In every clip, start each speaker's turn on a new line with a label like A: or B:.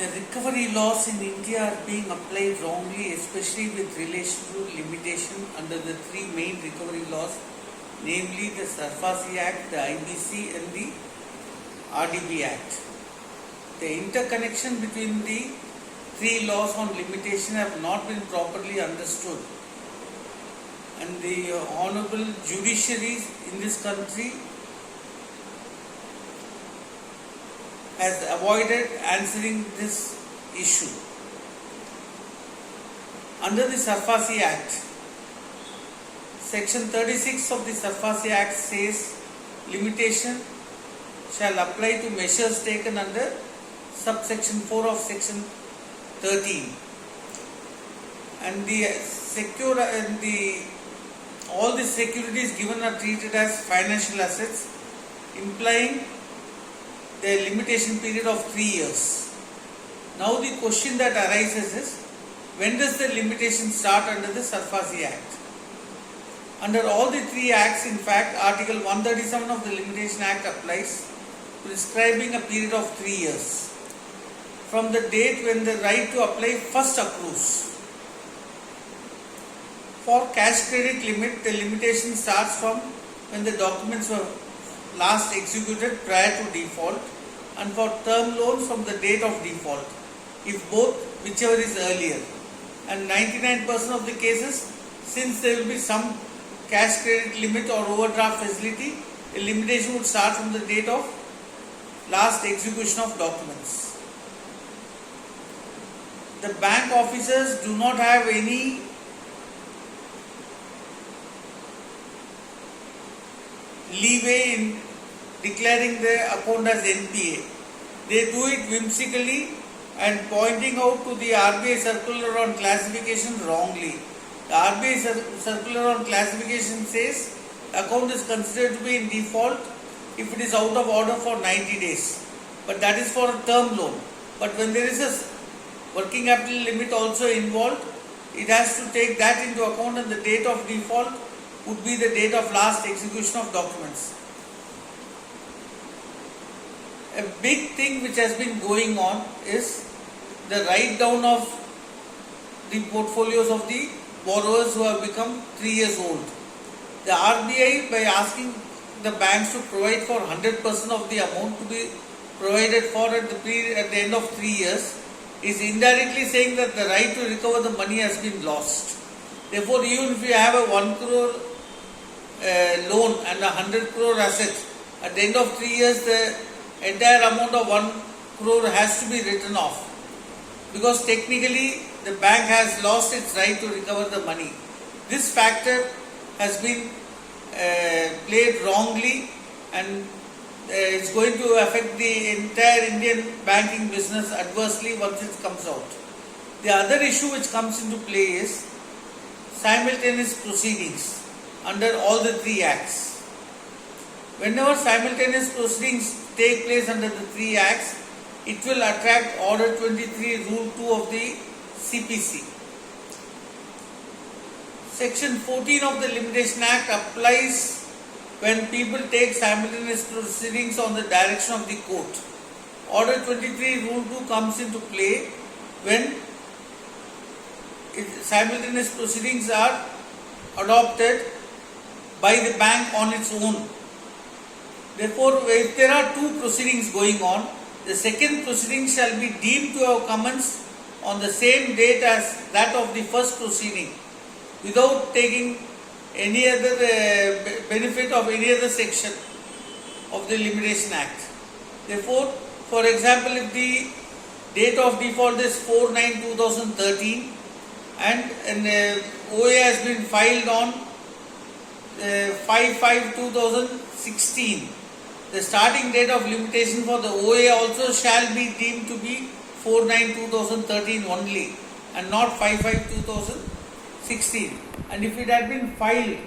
A: The recovery laws in India are being applied wrongly, especially with relation to limitation under the three main recovery laws, namely the SARFAESI Act, the IBC and the RDB Act. The interconnection between the three laws on limitation have not been properly understood, and the honorable judiciaries in this country has avoided answering this issue. Under the SARFAESI Act, Section 36 of the SARFAESI Act says limitation shall apply to measures taken under subsection 4 of Section 13, and all the securities given are treated as financial assets, implying the limitation period of 3 years. Now the question that arises is, when does the limitation start under the SARFAESI Act? Under all the three acts, in fact, Article 137 of the Limitation Act applies, prescribing a period of 3 years from the date when the right to apply first accrues. For cash credit limit, the limitation starts from when the documents were last executed prior to default, and for term loans from the date of default, if both, whichever is earlier. And 99% of the cases, since there will be some cash credit limit or overdraft facility, the limitation would start from the date of last execution of documents. The bank officers do not have any leeway in declaring the account as NPA. They do it whimsically and pointing out to the RBI circular on classification wrongly. The RBI circular on classification says account is considered to be in default if it is out of order for 90 days. But that is for a term loan. But when there is a working capital limit also involved, it has to take that into account, and the date of default would be the date of last execution of documents. A big thing which has been going on is the write down of the portfolios of the borrowers who have become 3 years old. The RBI, by asking the banks to provide for 100% of the amount to be provided for at the end of 3 years, is indirectly saying that the right to recover the money has been lost. Therefore, even if you have a 1 crore loan and a 100 crore asset, at the end of 3 years the entire amount of 1 crore has to be written off, because technically the bank has lost its right to recover the money. This factor has been played wrongly, and it's going to affect the entire Indian banking business adversely once it comes out. The other issue which comes into play is simultaneous proceedings under all the three acts. Whenever simultaneous proceedings take place under the three acts, it will attract Order 23 Rule 2 of the CPC. Section 14 of the Limitation Act applies when people take simultaneous proceedings on the direction of the court. Order 23 Rule 2 comes into play when simultaneous proceedings are adopted by the bank on its own. Therefore, if there are two proceedings going on, the second proceeding shall be deemed to have commenced on the same date as that of the first proceeding, without taking any other benefit of any other section of the Limitation Act. Therefore, for example, if the date of default is 4/9/2013 and an OA has been filed on 5/5/2016, the starting date of limitation for the OA also shall be deemed to be 4/9/2013 only, and not 5/5/2016. And if it had been filed,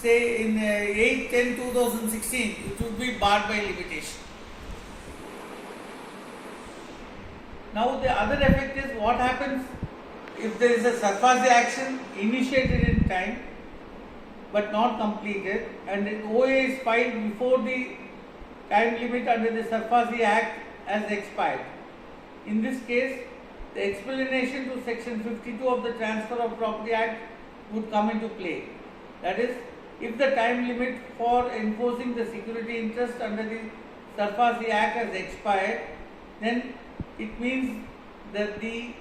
A: say in 8/10/2016, it would be barred by limitation. Now the other effect is what happens if there is a SARFAESI action initiated in time but not completed, and the OA is filed before the time limit under the SARFAESI Act has expired. In this case, the explanation to section 52 of the Transfer of Property Act would come into play. That is, if the time limit for enforcing the security interest under the SARFAESI Act has expired, then it means that the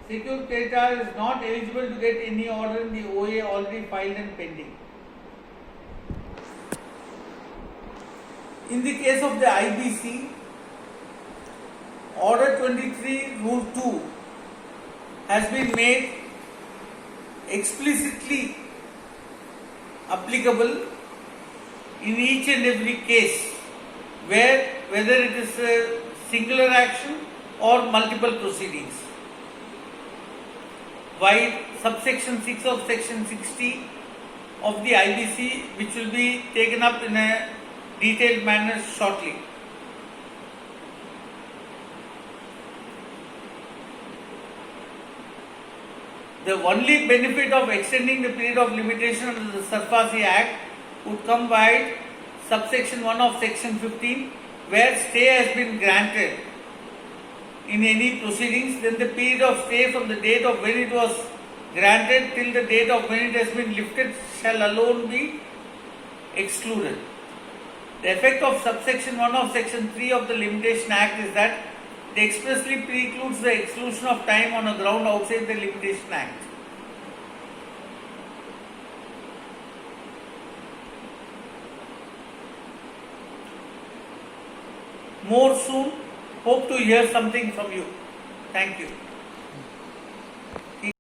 A: secured creditor is not eligible to get any order in the OA already filed and pending. In the case of the IBC, Order 23 Rule 2 has been made explicitly applicable in each and every case where whether it is a singular action or multiple proceedings. While subsection 6 of section 60 of the IBC, which will be taken up in a detailed manner shortly. The only benefit of extending the period of limitation under the SARFAESI Act would come by subsection 1 of section 15, where stay has been granted in any proceedings, then the period of stay from the date of when it was granted till the date of when it has been lifted shall alone be excluded. The effect of subsection 1 of section 3 of the Limitation Act is that it expressly precludes the exclusion of time on a ground outside the Limitation Act. More soon. Hope to hear something from you. Thank you.